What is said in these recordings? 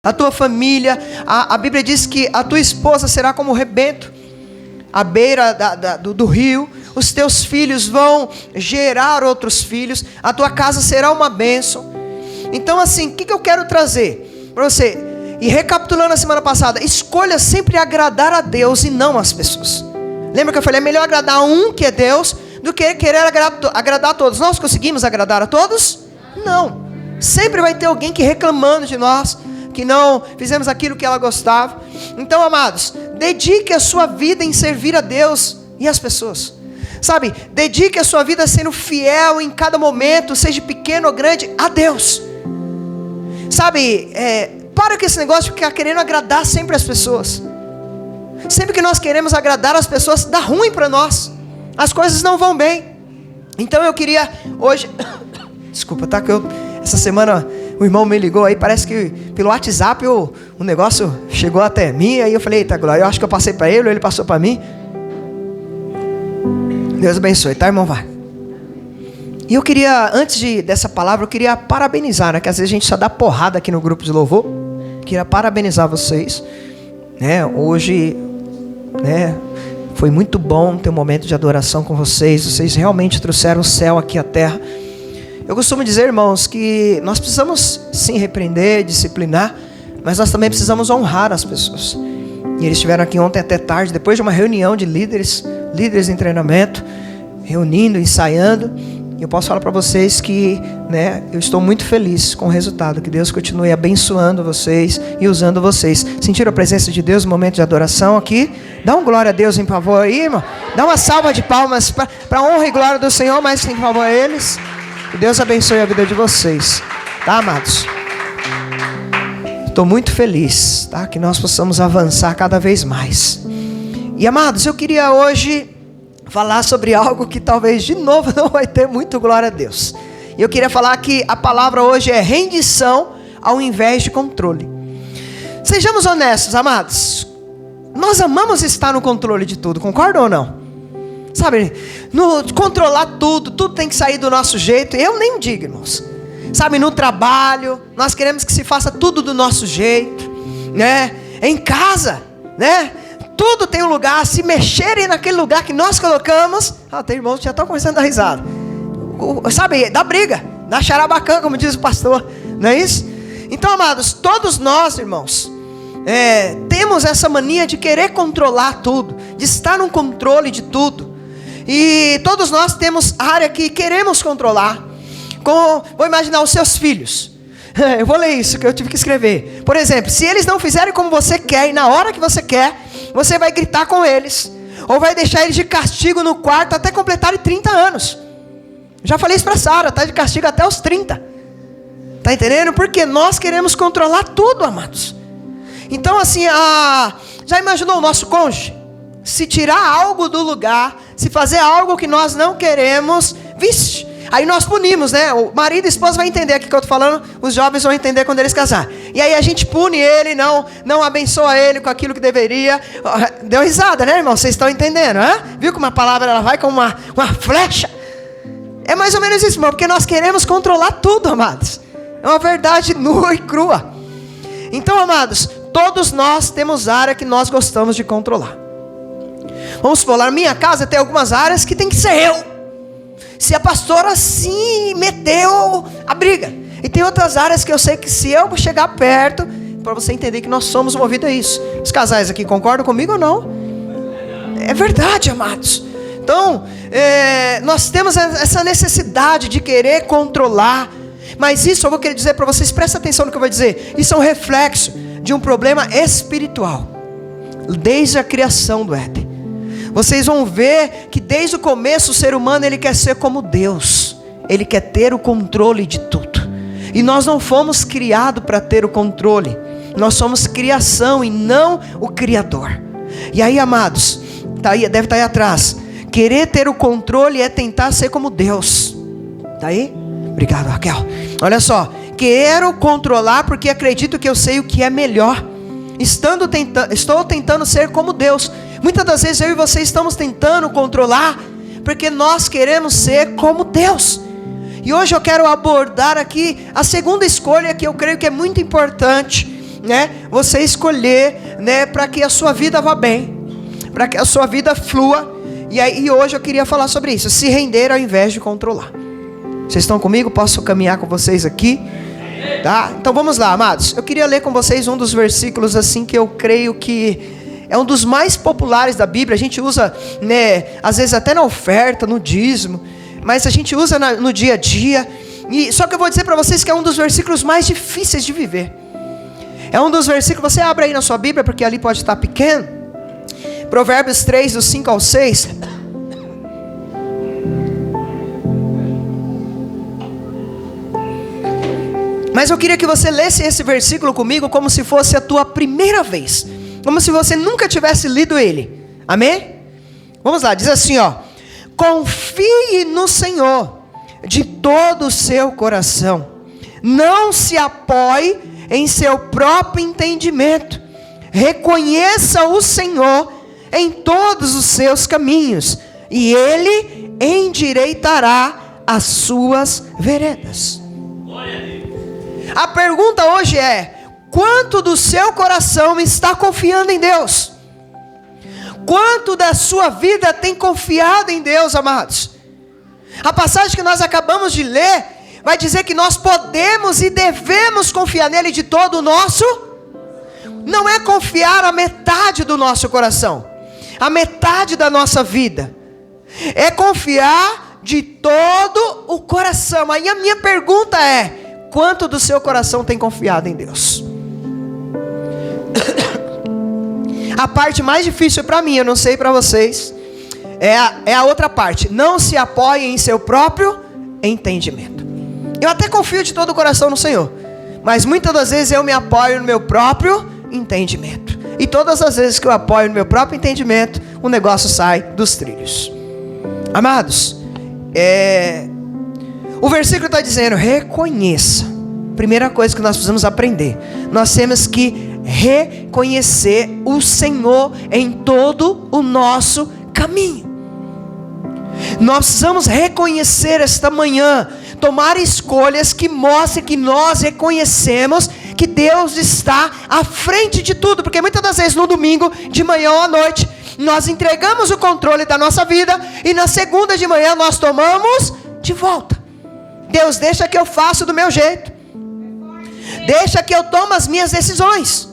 a tua família. A Bíblia diz que a tua esposa será como o rebento à beira do rio. Os teus filhos vão gerar outros filhos. A tua casa será uma bênção. Então assim, o que eu quero trazer para você? E recapitulando a semana passada, escolha sempre agradar a Deus e não as pessoas. Lembra que eu falei, é melhor agradar um, que é Deus, do que querer agradar a todos. Nós conseguimos agradar a todos? Não. Sempre vai ter alguém que reclamando de nós, que não fizemos aquilo que ela gostava. Então, amados, dedique a sua vida em servir a Deus e as pessoas. Sabe, dedique a sua vida sendo fiel em cada momento, seja pequeno ou grande, a Deus. Sabe, para com esse negócio de ficar querendo agradar sempre as pessoas. Sempre que nós queremos agradar as pessoas, dá ruim para nós. As coisas não vão bem. Então eu queria hoje... Desculpa, tá? Que essa semana o irmão me ligou aí. Parece que pelo WhatsApp o negócio chegou até mim. Aí eu falei, eita glória, eu acho que eu passei para ele ou ele passou para mim. Deus abençoe, tá, irmão? Vai. E eu queria, antes dessa palavra, eu queria parabenizar, né? Que às vezes a gente só dá porrada aqui no grupo de louvor. Queria parabenizar vocês, né? Hoje, né? Foi muito bom ter um momento de adoração com vocês. Vocês realmente trouxeram o céu aqui à terra. Eu costumo dizer, irmãos, que nós precisamos sim repreender, disciplinar, mas nós também precisamos honrar as pessoas. E eles estiveram aqui ontem até tarde, depois de uma reunião de líderes em treinamento, reunindo, ensaiando. E eu posso falar para vocês que, né, eu estou muito feliz com o resultado. Que Deus continue abençoando vocês e usando vocês. Sentiram a presença de Deus no momento de adoração aqui? Dá um glória a Deus em favor aí, irmão. Dá uma salva de palmas para a honra e glória do Senhor, mas em favor a eles. Que Deus abençoe a vida de vocês. Tá, amados? Estou muito feliz, tá? Que nós possamos avançar cada vez mais. E, amados, eu queria hoje falar sobre algo que talvez de novo não vai ter muito glória a Deus. E eu queria falar que a palavra hoje é rendição ao invés de controle. Sejamos honestos, amados. Nós amamos estar no controle de tudo, concordam ou não? Sabe, controlar tudo tem que sair do nosso jeito. Eu nem digo, irmãos. Sabe, no trabalho, nós queremos que se faça tudo do nosso jeito, né? Em casa, né? Tudo tem um lugar. Se mexerem naquele lugar que nós colocamos, tem irmãos que já estão começando a dar risada. Sabe, dá briga, dá charabacã, como diz o pastor, não é isso? Então, amados, todos nós, irmãos, temos essa mania de querer controlar tudo, de estar no controle de tudo. E todos nós temos área que queremos controlar. Vou imaginar os seus filhos. Eu vou ler isso que eu tive que escrever. Por exemplo, se eles não fizerem como você quer e na hora que você quer, você vai gritar com eles, ou vai deixar eles de castigo no quarto até completarem 30 anos. Já falei isso para Sara, tá de castigo até os 30. Tá entendendo? Porque nós queremos controlar tudo, amados. Então assim, já imaginou o nosso cônjuge? Se tirar algo do lugar, se fazer algo que nós não queremos, vixe, aí nós punimos, né? O marido e a esposa vão entender aqui que eu estou falando, os jovens vão entender quando eles casarem. E aí a gente pune ele, não abençoa ele com aquilo que deveria. Deu risada, né, irmão? Vocês estão entendendo, né? Viu como a palavra ela vai como uma flecha? É mais ou menos isso, irmão, porque nós queremos controlar tudo, amados. É uma verdade nua e crua. Então, amados, todos nós temos área que nós gostamos de controlar. Vamos supor, na minha casa tem algumas áreas que tem que ser eu. Se a pastora se meteu a briga. E tem outras áreas que eu sei que se eu chegar perto, para você entender que nós somos movidos a isso. Os casais aqui concordam comigo ou não? É verdade, amados. Então, nós temos essa necessidade de querer controlar. Mas isso eu vou querer dizer para vocês, presta atenção no que eu vou dizer. Isso é um reflexo de um problema espiritual. Desde a criação do Éden. Vocês vão ver que desde o começo o ser humano ele quer ser como Deus. Ele quer ter o controle de tudo. E nós não fomos criados para ter o controle. Nós somos criação e não o Criador. E aí, amados, tá aí, deve estar aí atrás. Querer ter o controle é tentar ser como Deus. Tá aí? Obrigado, Raquel. Olha só. Quero controlar porque acredito que eu sei o que é melhor. Estou tentando ser como Deus. Muitas das vezes eu e você estamos tentando controlar porque nós queremos ser como Deus. E hoje eu quero abordar aqui a segunda escolha que eu creio que é muito importante. né, você escolher, né, para que a sua vida vá bem, para que a sua vida flua. E hoje eu queria falar sobre isso, se render ao invés de controlar. Vocês estão comigo? Posso caminhar com vocês aqui? Tá? Então vamos lá, amados. Eu queria ler com vocês um dos versículos assim que eu creio que é um dos mais populares da Bíblia. A gente usa, né, às vezes até na oferta, no dízimo, mas a gente usa no dia a dia. E só que eu vou dizer para vocês que é um dos versículos mais difíceis de viver. É um dos versículos, você abre aí na sua Bíblia, porque ali pode estar pequeno. Provérbios 3, do 5 ao 6. Mas eu queria que você lesse esse versículo comigo como se fosse a tua primeira vez, como se você nunca tivesse lido ele. Amém? Vamos lá, diz assim, ó: confie no Senhor de todo o seu coração, não se apoie em seu próprio entendimento, reconheça o Senhor em todos os seus caminhos, e Ele endireitará as suas veredas. A pergunta hoje é: quanto do seu coração está confiando em Deus? Quanto da sua vida tem confiado em Deus, amados? A passagem que nós acabamos de ler vai dizer que nós podemos e devemos confiar nele de todo o nosso. Não é confiar a metade do nosso coração, a metade da nossa vida. É confiar de todo o coração. Aí a minha pergunta é: quanto do seu coração tem confiado em Deus? A parte mais difícil para mim, eu não sei para vocês, é a outra parte. Não se apoie em seu próprio entendimento. Eu até confio de todo o coração no Senhor, mas muitas das vezes eu me apoio no meu próprio entendimento. E todas as vezes que eu apoio no meu próprio entendimento, o negócio sai dos trilhos. Amados, o versículo está dizendo: reconheça. Primeira coisa que nós precisamos aprender, nós temos que reconhecer o Senhor em todo o nosso caminho. Nós precisamos reconhecer esta manhã, tomar escolhas que mostrem que nós reconhecemos que Deus está à frente de tudo, porque muitas das vezes no domingo, de manhã ou à noite, nós entregamos o controle da nossa vida, e na segunda de manhã nós tomamos de volta. Deus, deixa que eu faça do meu jeito, deixa que eu tome as minhas decisões.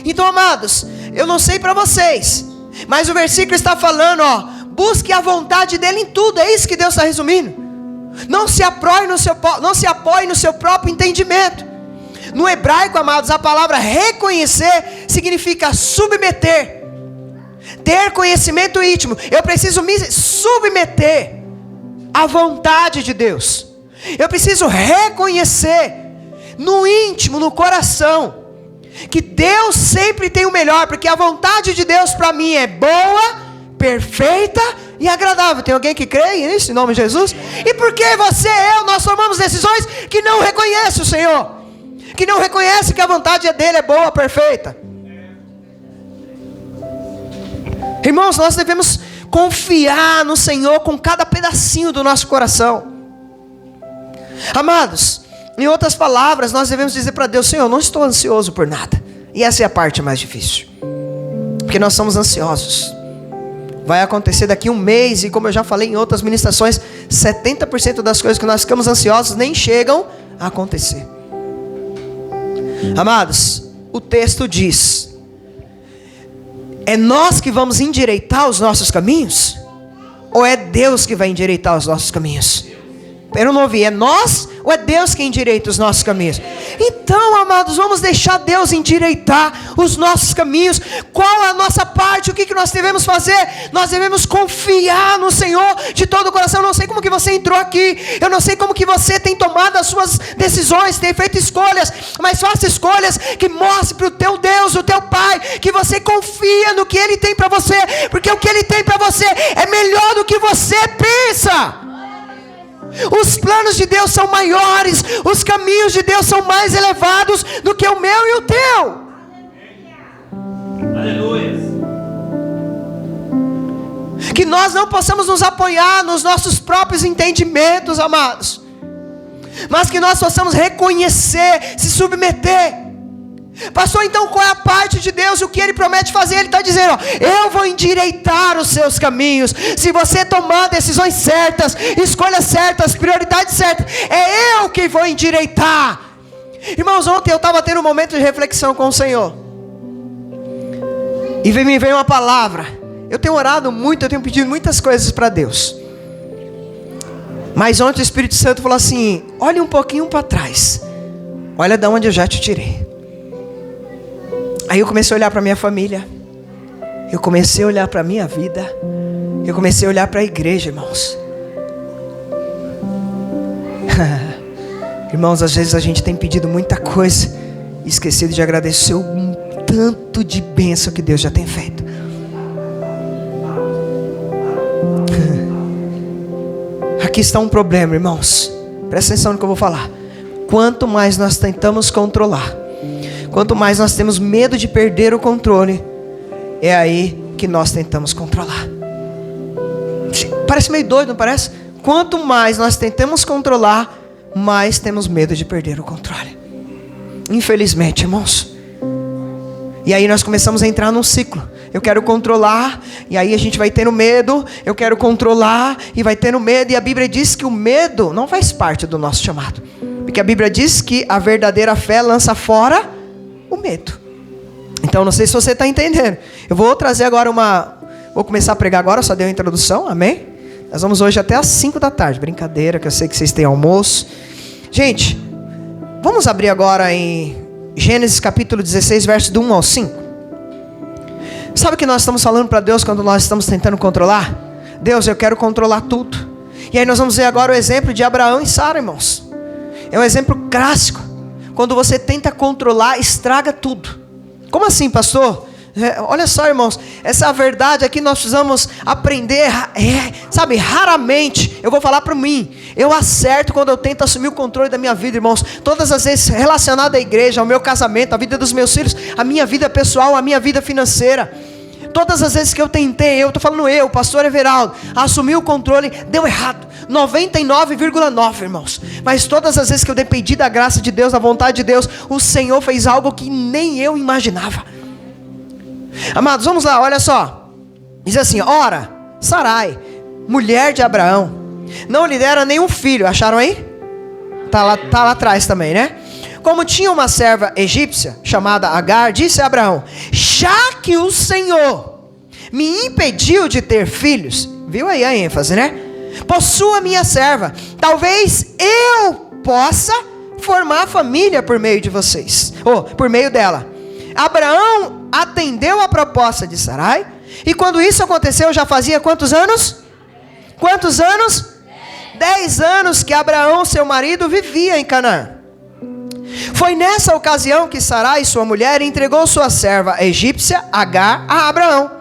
Então, amados, eu não sei para vocês, mas o versículo está falando, ó, busque a vontade dele em tudo. É isso que Deus está resumindo. Não se apoie no seu próprio entendimento. No hebraico, amados, a palavra reconhecer significa submeter, ter conhecimento íntimo. Eu preciso me submeter à vontade de Deus. Eu preciso reconhecer no íntimo, no coração, que Deus sempre tem o melhor, porque a vontade de Deus para mim é boa, perfeita e agradável. Tem alguém que crê nisso, em nome de Jesus? E porque você e eu, nós tomamos decisões que não reconhecem o Senhor, que não reconhece que a vontade dele é boa, perfeita. Irmãos, nós devemos confiar no Senhor com cada pedacinho do nosso coração. Amados, em outras palavras, nós devemos dizer para Deus: Senhor, eu não estou ansioso por nada. E essa é a parte mais difícil, porque nós somos ansiosos. Vai acontecer daqui um mês, e como eu já falei em outras ministrações, 70% das coisas que nós ficamos ansiosos nem chegam a acontecer. Amados, o texto diz: é nós que vamos endireitar os nossos caminhos? Ou é Deus que vai endireitar os nossos caminhos? Eu não ouvi, é nós ou é Deus quem endireita os nossos caminhos? Então, amados, vamos deixar Deus endireitar os nossos caminhos. Qual é a nossa parte? O que nós devemos fazer? Nós devemos confiar no Senhor de todo o coração. Eu não sei como que você entrou aqui, eu não sei como que você tem tomado as suas decisões, tem feito escolhas, mas faça escolhas que mostrem para o teu Deus, o teu Pai, que você confia no que Ele tem para você, porque o que Ele tem para você é melhor do que você pensa. Os planos de Deus são maiores, os caminhos de Deus são mais elevados do que o meu e o teu. Aleluia. Que nós não possamos nos apoiar nos nossos próprios entendimentos, amados, mas que nós possamos reconhecer, se submeter. Pastor, então qual é a parte de Deus? O que Ele promete fazer? Ele está dizendo, ó, eu vou endireitar os seus caminhos. Se você tomar decisões certas, escolhas certas, prioridades certas, é eu que vou endireitar. Irmãos, ontem eu estava tendo um momento de reflexão com o Senhor, e me veio uma palavra. Eu tenho orado muito, eu tenho pedido muitas coisas para Deus, mas ontem o Espírito Santo falou assim, olha um pouquinho para trás, olha de onde eu já te tirei. Aí eu comecei a olhar para minha família, eu comecei a olhar para a minha vida, eu comecei a olhar para a igreja, irmãos. Irmãos, às vezes a gente tem pedido muita coisa e esquecido de agradecer o tanto de bênção que Deus já tem feito. Aqui está um problema, irmãos. Presta atenção no que eu vou falar. Quanto mais nós tentamos controlar, quanto mais nós temos medo de perder o controle, é aí que nós tentamos controlar. Parece meio doido, não parece? Quanto mais nós tentamos controlar, mais temos medo de perder o controle. Infelizmente, irmãos. E aí nós começamos a entrar num ciclo. Eu quero controlar, e aí a gente vai tendo medo. Eu quero controlar, e vai tendo medo. E a Bíblia diz que o medo não faz parte do nosso chamado, porque a Bíblia diz que a verdadeira fé lança fora o medo. Então não sei se você está entendendo. Eu vou trazer agora vou começar a pregar agora, só dei uma introdução, amém? Nós vamos hoje até às 5 da tarde, brincadeira, que eu sei que vocês têm almoço. Gente, vamos abrir agora em Gênesis capítulo 16, verso do 1 ao 5. Sabe o que nós estamos falando para Deus quando nós estamos tentando controlar? Deus, eu quero controlar tudo. E aí nós vamos ver agora o exemplo de Abraão e Sara, irmãos. É um exemplo clássico. Quando você tenta controlar, estraga tudo. Como assim, pastor? Olha só, irmãos, essa verdade aqui nós precisamos aprender, sabe, raramente, eu vou falar para mim, eu acerto quando eu tento assumir o controle da minha vida, irmãos, todas as vezes relacionado à igreja, ao meu casamento, à vida dos meus filhos, à minha vida pessoal, à minha vida financeira, todas as vezes que eu tentei, eu estou falando eu, pastor Everaldo, assumir o controle, deu errado, 99,9, irmãos, mas todas as vezes que eu dependi da graça de Deus, da vontade de Deus, o Senhor fez algo que nem eu imaginava. Amados, vamos lá, olha só. Diz assim, ora, Sarai, mulher de Abraão, não lhe dera nenhum filho. Acharam aí? Tá lá atrás também, né? Como tinha uma serva egípcia, chamada Agar, disse a Abraão, já que o Senhor me impediu de ter filhos, viu aí a ênfase, né? Possua minha serva, talvez eu possa formar família por meio de vocês, ou por meio dela. Abraão atendeu a proposta de Sarai, e quando isso aconteceu, já fazia quantos anos? Quantos anos? 10 anos que Abraão, seu marido, vivia em Canaã. Foi nessa ocasião que Sarai, sua mulher, entregou sua serva egípcia, Agar, a Abrão,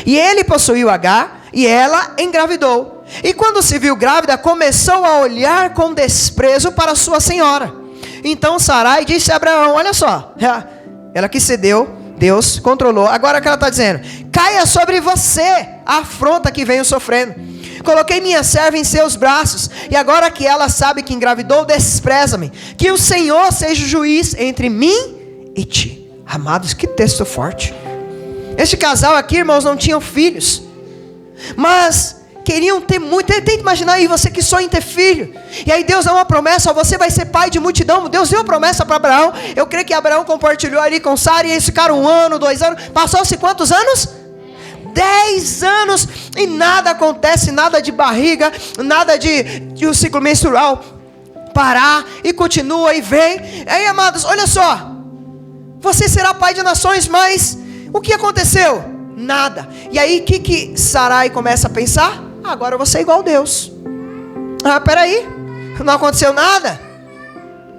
e ele possuiu Agar, e ela engravidou. E quando se viu grávida, começou a olhar com desprezo para sua senhora. Então Sarai disse a Abraão, olha só, ela que cedeu, Deus controlou. Agora que ela está dizendo, caia sobre você a afronta que venho sofrendo. Coloquei minha serva em seus braços, e agora que ela sabe que engravidou, despreza-me. Que o Senhor seja o juiz entre mim e ti. Amados, que texto forte. Este casal aqui, irmãos, não tinham filhos, mas queriam ter muito. Tenta imaginar aí, você que sonha em ter filho, e aí Deus dá uma promessa, ó, você vai ser pai de multidão. Deus deu uma promessa para Abraão. Eu creio que Abraão compartilhou ali com Sara, e eles ficaram 1 ano, 2 anos, passou-se quantos anos? 10 anos, e nada acontece, nada de barriga, nada de o ciclo menstrual parar, e continua, e vem. Aí, amados, olha só, você será pai de nações, mas o que aconteceu? Nada. E aí, o que Sarai começa a pensar? Agora eu vou ser igual a Deus. Peraí, não aconteceu nada?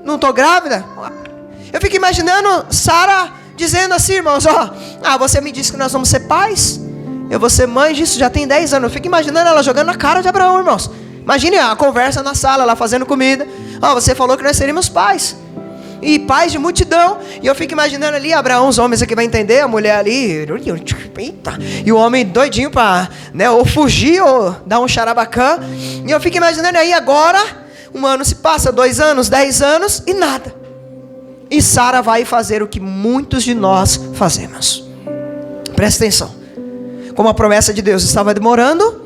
Não estou grávida? Eu fico imaginando Sara dizendo assim, irmãos, você me disse que nós vamos ser pais, eu vou ser mãe disso, já tem 10 anos. Eu fico imaginando ela jogando na cara de Abraão, irmãos. Imagine a conversa na sala, ela fazendo comida. Você falou que nós seríamos pais, e pais de multidão. E eu fico imaginando ali, Abraão, os homens aqui vai entender, a mulher ali, eita, e o homem doidinho para, né, ou fugir, ou dar um charabacã. E eu fico imaginando aí agora, 1 ano se passa, 2 anos, 10 anos, e nada. E Sara vai fazer o que muitos de nós fazemos. Presta atenção. Como a promessa de Deus estava demorando,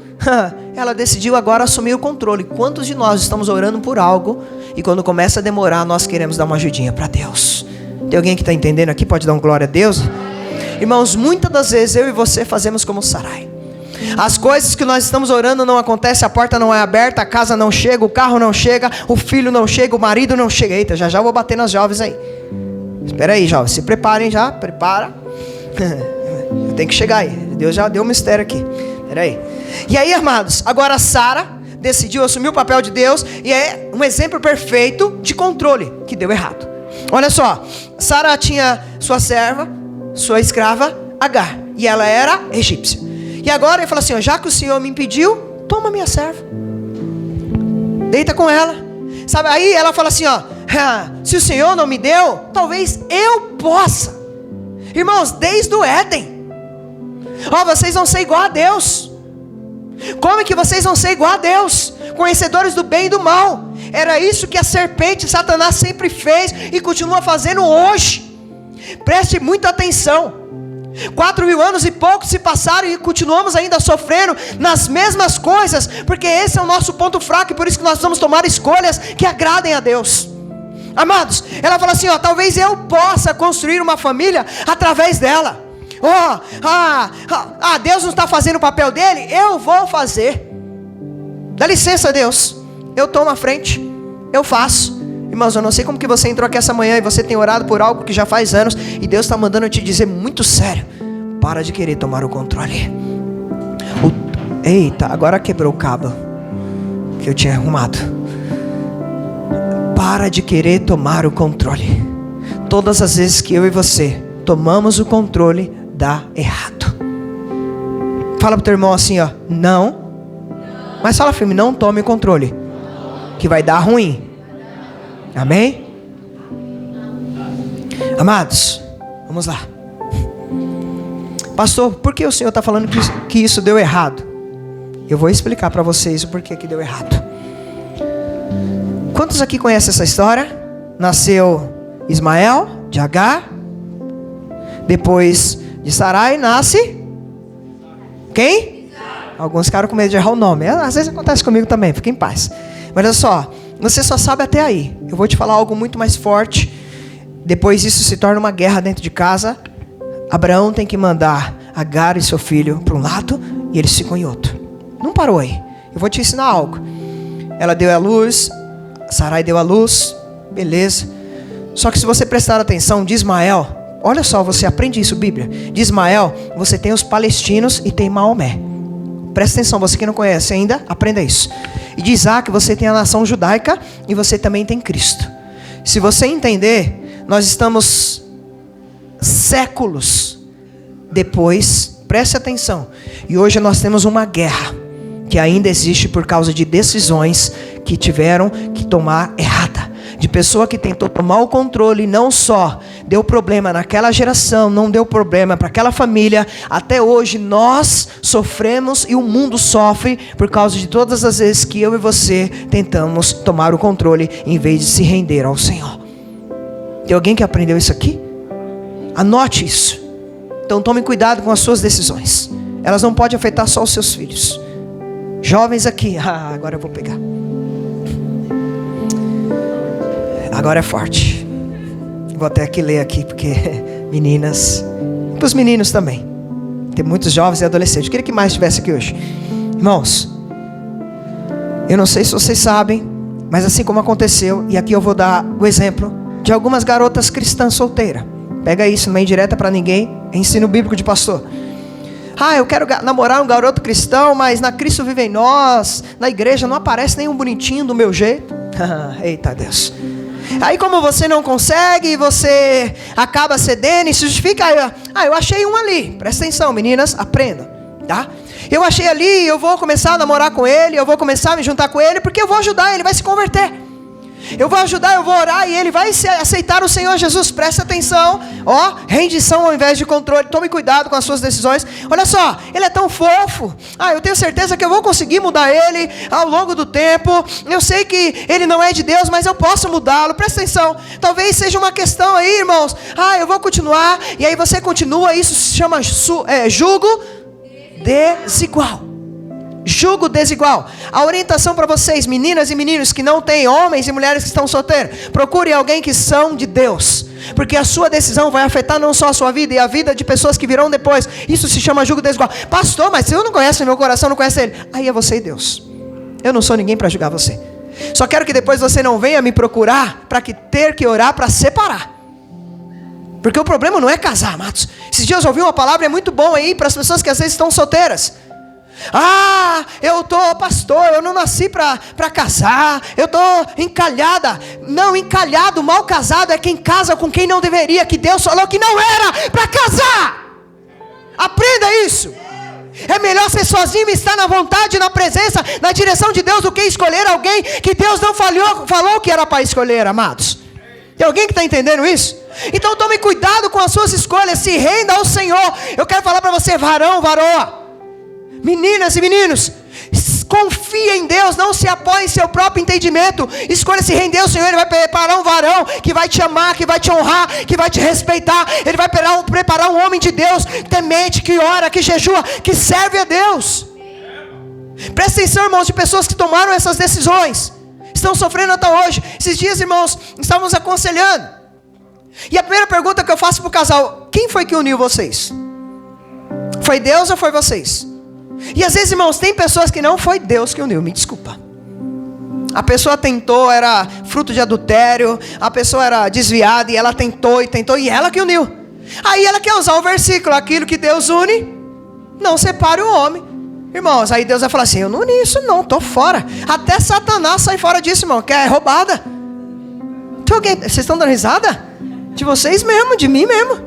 ela decidiu agora assumir o controle. Quantos de nós estamos orando por algo e quando começa a demorar, nós queremos dar uma ajudinha para Deus? Tem alguém que está entendendo aqui? Pode dar um glória a Deus? Irmãos, muitas das vezes eu e você fazemos como Sarai. As coisas que nós estamos orando não acontecem, a porta não é aberta, a casa não chega, o carro não chega, o filho não chega, o marido não chega. Eita, já vou bater nas jovens aí. Espera aí, jovens, se preparem já, prepara. Tem que chegar aí, Deus já deu um mistério aqui. Espera aí. E aí, amados, agora Sara decidiu assumir o papel de Deus e é um exemplo perfeito de controle que deu errado. Olha só, Sara tinha sua serva, sua escrava Agar, e ela era egípcia. E agora ele fala assim, ó, já que o Senhor me impediu, toma minha serva, deita com ela. Sabe, aí ela fala assim, ó, se o Senhor não me deu, talvez eu possa. Irmãos, desde o Éden, ó, vocês vão ser igual a Deus. Como é que vocês vão ser igual a Deus? Conhecedores do bem e do mal. Era isso que a serpente, Satanás, sempre fez e continua fazendo hoje. Preste muita atenção. 4.000 anos e pouco se passaram e continuamos ainda sofrendo nas mesmas coisas, porque esse é o nosso ponto fraco e por isso que nós vamos tomar escolhas que agradem a Deus. Amados, ela fala assim, ó, talvez eu possa construir uma família através dela. Deus não está fazendo o papel dele, eu vou fazer. Dá licença, Deus, eu tomo a frente, eu faço. Irmãos, eu não sei como que você entrou aqui essa manhã e você tem orado por algo que já faz anos e Deus está mandando eu te dizer muito sério, para de querer tomar o controle. Eita, agora quebrou o cabo que eu tinha arrumado. Para de querer tomar o controle. Todas as vezes que eu e você tomamos o controle, dá errado. Fala pro teu irmão assim, ó, não. Mas fala firme, não tome o controle, que vai dar ruim. Amém? Amados, vamos lá. Pastor, por que o Senhor está falando que isso deu errado? Eu vou explicar para vocês o porquê que deu errado. Quantos aqui conhecem essa história? Nasceu Ismael, de Agar. Depois de Sarai nasce quem? Alguns ficaram com medo de errar o nome. Às vezes acontece comigo também, fica em paz. Mas olha só, você só sabe até aí. Eu vou te falar algo muito mais forte. Depois isso se torna uma guerra dentro de casa. Abraão tem que mandar Agar e seu filho para um lado e eles ficam em outro. Não parou aí. Eu vou te ensinar algo. Ela deu a luz, Sarai deu a luz, beleza. Só que se você prestar atenção, de Ismael, olha só, você aprende isso, Bíblia. De Ismael, você tem os palestinos e tem Maomé. Presta atenção, você que não conhece ainda, aprenda isso. E de Isaac você tem a nação judaica e você também tem Cristo. Se você entender, nós estamos séculos depois, preste atenção. E hoje nós temos uma guerra que ainda existe por causa de decisões que tiveram que tomar errada. De pessoa que tentou tomar o controle, não só deu problema naquela geração, não deu problema para aquela família, até hoje nós sofremos e o mundo sofre por causa de todas as vezes que eu e você tentamos tomar o controle em vez de se render ao Senhor. Tem alguém que aprendeu isso aqui? Anote isso. Então tome cuidado com as suas decisões. Elas não podem afetar só os seus filhos. Jovens aqui, agora eu vou pegar. Agora é forte. Vou até aqui ler aqui, porque meninas, e para os meninos também. Tem muitos jovens e adolescentes. Eu queria que mais estivesse aqui hoje. Irmãos, eu não sei se vocês sabem, mas assim como aconteceu, e aqui eu vou dar o exemplo de algumas garotas cristãs solteiras. Pega isso, não é indireta para ninguém, é ensino bíblico de pastor. Eu quero namorar um garoto cristão, mas na Cristo vive em nós, na igreja não aparece nenhum bonitinho do meu jeito. Eita Deus. Aí como você não consegue, você acaba cedendo e se justifica. Eu achei um ali. Presta atenção, meninas, aprendam, tá? Eu achei ali, eu vou começar a namorar com ele, eu vou começar a me juntar com ele, porque eu vou ajudar, ele vai se converter. Eu vou ajudar, eu vou orar e ele vai aceitar o Senhor Jesus. Presta atenção, ó, rendição ao invés de controle. Tome cuidado com as suas decisões. Olha só, ele é tão fofo. Eu tenho certeza que eu vou conseguir mudar ele ao longo do tempo. Eu sei que ele não é de Deus, mas eu posso mudá-lo. Presta atenção, talvez seja uma questão aí, irmãos. Eu vou continuar, e aí você continua. Isso se chama jugo desigual. Jugo desigual. A orientação para vocês, meninas e meninos que não têm, homens e mulheres que estão solteiros, procure alguém que são de Deus, porque a sua decisão vai afetar não só a sua vida e a vida de pessoas que virão depois. Isso se chama jugo desigual. Pastor, mas se eu não conheço meu coração, não conhece ele, aí é você e Deus. Eu não sou ninguém para julgar você. Só quero que depois você não venha me procurar para ter que orar para separar. Porque o problema não é casar, amados. Esses dias eu ouvi uma palavra, é muito bom aí para as pessoas que às vezes estão solteiras. Pastor, eu não nasci para casar, eu estou encalhada. Não, encalhado, mal casado é quem casa com quem não deveria, que Deus falou que não era para casar. Aprenda isso. É melhor ser sozinho e estar na vontade, na presença, na direção de Deus, do que escolher alguém que Deus não falou que era para escolher, amados. Tem alguém que está entendendo isso? Então tome cuidado com as suas escolhas, se renda ao Senhor. Eu quero falar para você, varão, varoa, meninas e meninos, confia em Deus, não se apoie em seu próprio entendimento. Escolha se render ao Senhor. Ele vai preparar um varão que vai te amar, que vai te honrar, que vai te respeitar. Ele vai preparar um homem de Deus, temente, que ora, que jejua, que serve a Deus. Presta atenção, irmãos, de pessoas que tomaram essas decisões, estão sofrendo até hoje. Esses dias, irmãos, estávamos aconselhando, e a primeira pergunta que eu faço para o casal: quem foi que uniu vocês? Foi Deus ou foi vocês? E às vezes, irmãos, tem pessoas que não foi Deus que uniu, me desculpa. A pessoa tentou, era fruto de adultério, a pessoa era desviada e ela tentou e ela que uniu. Aí ela quer usar o versículo: aquilo que Deus une, não separe o homem. Irmãos, aí Deus vai falar assim: eu não uni isso não, estou fora. Até Satanás sai fora disso, irmão, que é roubada. Vocês estão dando risada? De vocês mesmo, de mim mesmo.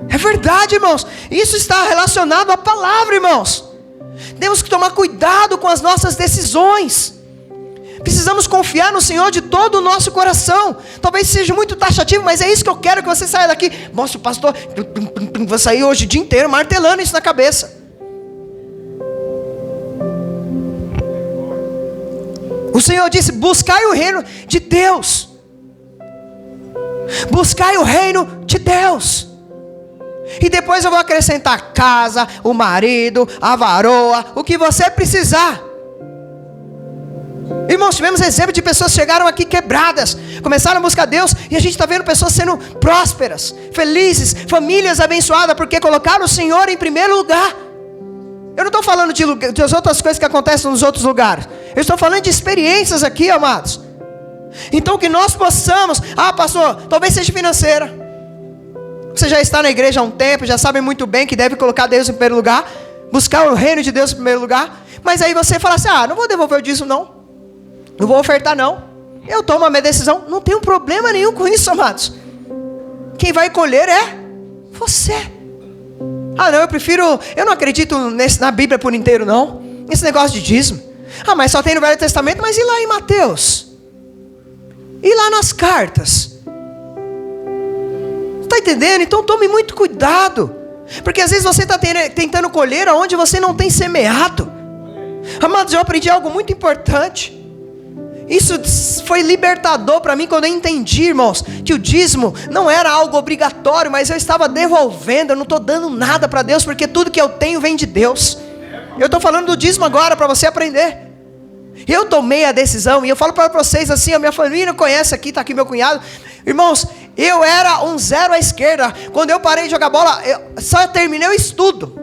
É verdade, irmãos. Isso está relacionado à palavra, irmãos. Temos que tomar cuidado com as nossas decisões. Precisamos confiar no Senhor de todo o nosso coração. Talvez seja muito taxativo, mas é isso que eu quero que você saia daqui. Nossa, pastor, vou sair hoje o dia inteiro martelando isso na cabeça. O Senhor disse: buscai o reino de Deus. Buscai o reino de Deus. E depois eu vou acrescentar a casa, o marido, a varoa, o que você precisar. Irmãos, tivemos exemplo de pessoas que chegaram aqui quebradas, começaram a buscar Deus, e a gente está vendo pessoas sendo prósperas, felizes, famílias abençoadas, porque colocaram o Senhor em primeiro lugar. Eu não estou falando das outras coisas que acontecem nos outros lugares. Eu estou falando de experiências aqui, amados. Então que nós possamos, pastor, talvez seja financeira. Você já está na igreja há um tempo, já sabe muito bem que deve colocar Deus em primeiro lugar, buscar o reino de Deus em primeiro lugar. Mas aí você fala assim: não vou devolver o dízimo não vou ofertar não, eu tomo a minha decisão. Não tem problema nenhum com isso, amados. Quem vai colher é você. Eu não acredito na Bíblia por inteiro não, esse negócio de dízimo. Mas só tem no Velho Testamento. Mas e lá em Mateus? E lá nas cartas? Está entendendo? Então tome muito cuidado, porque às vezes você está tentando colher aonde você não tem semeado. Amados, eu aprendi algo muito importante. Isso foi libertador para mim quando eu entendi, irmãos, que o dízimo não era algo obrigatório, mas eu estava devolvendo. Eu não estou dando nada para Deus, porque tudo que eu tenho vem de Deus. Eu estou falando do dízimo agora para você aprender. Eu tomei a decisão, e eu falo para vocês assim: a minha família conhece aqui, está aqui meu cunhado. Irmãos, eu era um zero à esquerda. Quando eu parei de jogar bola, eu só terminei o estudo.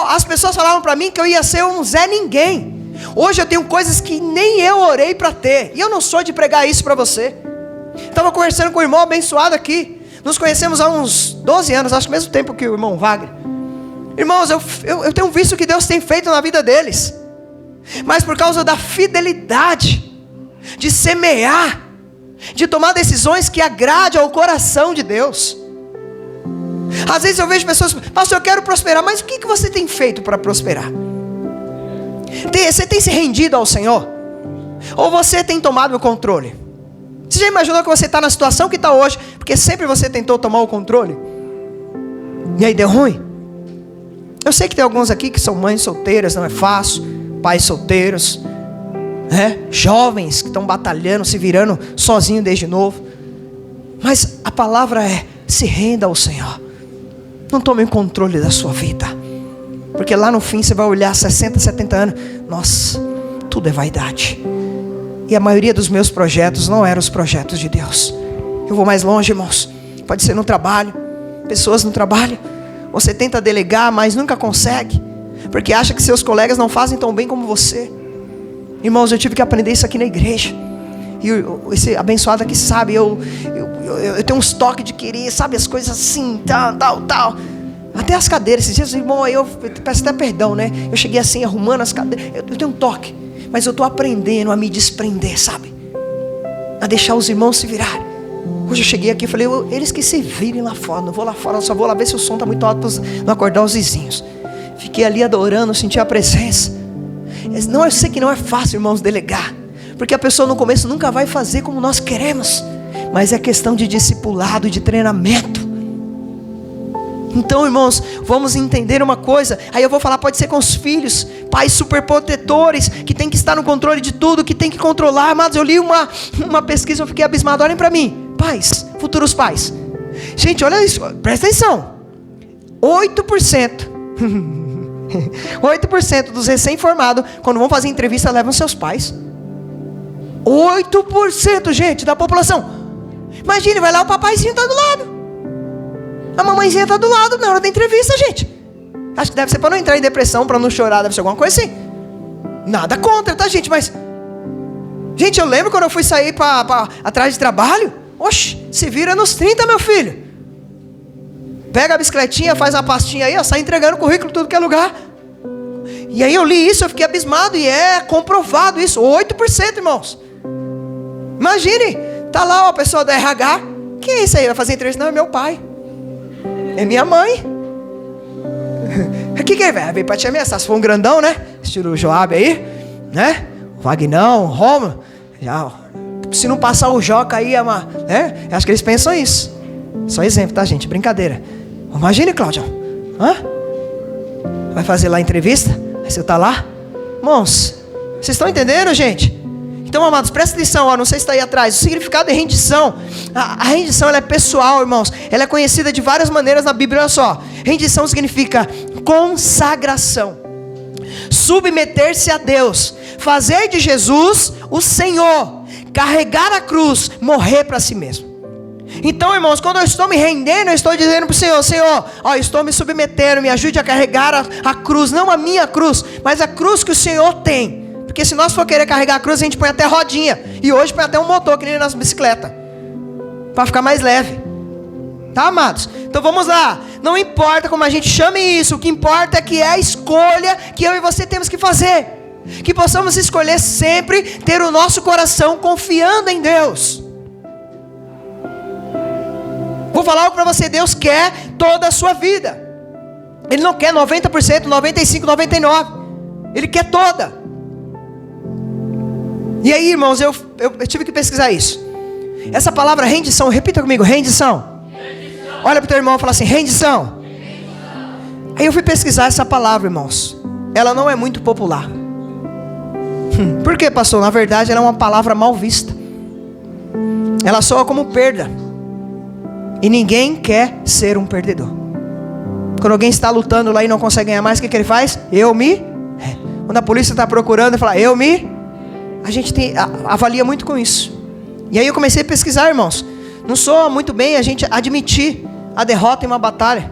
As pessoas falavam para mim que eu ia ser um Zé Ninguém. Hoje eu tenho coisas que nem eu orei para ter, e eu não sou de pregar isso para você. Estava conversando com o irmão abençoado aqui. Nos conhecemos há uns 12 anos, acho que mesmo tempo que o irmão Wagner. Irmãos, eu tenho visto o que Deus tem feito na vida deles, mas por causa da fidelidade, de semear, de tomar decisões que agradem ao coração de Deus. Às vezes eu vejo pessoas: pastor, eu quero prosperar. Mas o que você tem feito para prosperar? Você tem se rendido ao Senhor? Ou você tem tomado o controle? Você já imaginou que você está na situação que está hoje, porque sempre você tentou tomar o controle? E aí deu ruim? Eu sei que tem alguns aqui que são mães solteiras, não é fácil. Pais solteiros, jovens que estão batalhando, se virando sozinho desde novo. Mas a palavra é: se renda ao Senhor. Não tome o controle da sua vida, porque lá no fim você vai olhar 60, 70 anos. Nossa, tudo é vaidade. E a maioria dos meus projetos não eram os projetos de Deus. Eu vou mais longe, irmãos. Pode ser no trabalho. Pessoas no trabalho. Você tenta delegar, mas nunca consegue, porque acha que seus colegas não fazem tão bem como você. Irmãos, eu tive que aprender isso aqui na igreja. E esse abençoado aqui sabe, eu tenho uns toques de querer, sabe, as coisas assim, tal. Até as cadeiras, esses dias, irmão, eu peço até perdão, né? Eu cheguei assim, arrumando as cadeiras. Eu tenho um toque, mas eu estou aprendendo a me desprender, sabe? A deixar os irmãos se virarem. Hoje eu cheguei aqui e falei: eles que se virem lá fora, não vou lá fora, eu só vou lá ver se o som está muito alto para não acordar os vizinhos. Fiquei ali adorando, senti a presença. Não, eu sei que não é fácil, irmãos, delegar, porque a pessoa no começo nunca vai fazer como nós queremos, mas é questão de discipulado e de treinamento. Então, irmãos, vamos entender uma coisa. Aí eu vou falar, pode ser com os filhos, pais superprotetores, que tem que estar no controle de tudo, que tem que controlar. Amados, eu li uma pesquisa, eu fiquei abismado. Olhem para mim, pais, futuros pais. Gente, olha isso, presta atenção. 8% 8% dos recém-formados, quando vão fazer entrevista, levam seus pais. 8%, gente, da população. Imagine, vai lá, o papaizinho está do lado, a mamãezinha está do lado na hora da entrevista, gente. Acho que deve ser para não entrar em depressão, para não chorar, deve ser alguma coisa assim. Nada contra, tá, gente? Mas, gente, eu lembro quando eu fui sair atrás de trabalho. Oxe, se vira nos 30, meu filho. Pega a bicicletinha, faz a pastinha aí, ó, sai entregando currículo em tudo que é lugar. E aí eu li isso, eu fiquei abismado, e é comprovado isso, 8%, irmãos. Imagine, tá lá a pessoa da RH. Quem é isso aí? Vai fazer entrevista? Não, é meu pai. É minha mãe. O que é, velho? Veio pra te ameaçar. Se for um grandão, né? Estilo o Joab aí, né? O Vagnão, o Romulo. Se não passar o Joca aí, né? Acho que eles pensam isso. Só exemplo, tá, gente? Brincadeira. Imagine, Cláudio. Vai fazer lá a entrevista? Aí você tá lá. Irmãos, vocês estão entendendo, gente? Então, amados, presta atenção, ó, não sei se está aí atrás. O significado é rendição. A rendição, ela é pessoal, irmãos. Ela é conhecida de várias maneiras na Bíblia. Olha só. Rendição significa consagração, submeter-se a Deus, fazer de Jesus o Senhor, carregar a cruz, morrer para si mesmo. Então, irmãos, quando eu estou me rendendo, eu estou dizendo para o Senhor: Senhor, ó, estou me submetendo, me ajude a carregar a cruz, não a minha cruz, mas a cruz que o Senhor tem. Porque se nós for querer carregar a cruz, a gente põe até rodinha. E hoje põe até um motor, que nem nas bicicletas, para ficar mais leve. Tá, amados? Então vamos lá. Não importa como a gente chame isso, o que importa é que é a escolha que eu e você temos que fazer. Que possamos escolher sempre ter o nosso coração confiando em Deus. Vou falar algo para você: Deus quer toda a sua vida. Ele não quer 90%, 95%, 99%. Ele quer toda. E aí, irmãos, eu tive que pesquisar isso. Essa palavra rendição, repita comigo: rendição. Olha para o teu irmão e fala assim: rendição. Aí eu fui pesquisar essa palavra, irmãos. Ela não é muito popular. Por quê, pastor? Na verdade, ela é uma palavra mal vista. Ela soa como perda. E ninguém quer ser um perdedor. Quando alguém está lutando lá e não consegue ganhar mais, o que ele faz? Quando a polícia está procurando, ele fala: A gente avalia muito com isso. E aí eu comecei a pesquisar, irmãos. Não soa muito bem a gente admitir a derrota em uma batalha,